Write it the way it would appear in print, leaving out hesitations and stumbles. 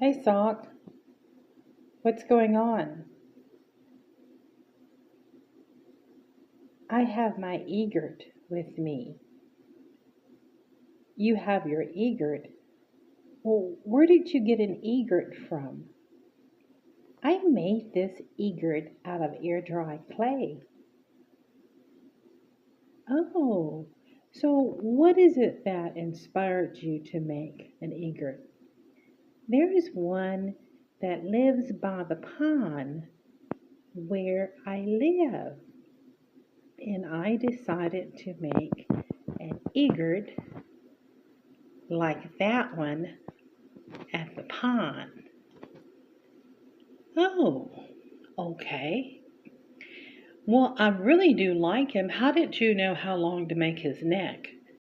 Hey Sock, what's going on? I have my egret with me. You have your egret? Well, where did you get an egret from? I made this egret out of air dry clay. Oh, so what is it that inspired you to make an egret? There is one that lives by the pond where I live, and I decided to make an egret like that one at the pond. Oh, okay. Well, I really do like him. How did you know how long to make his neck?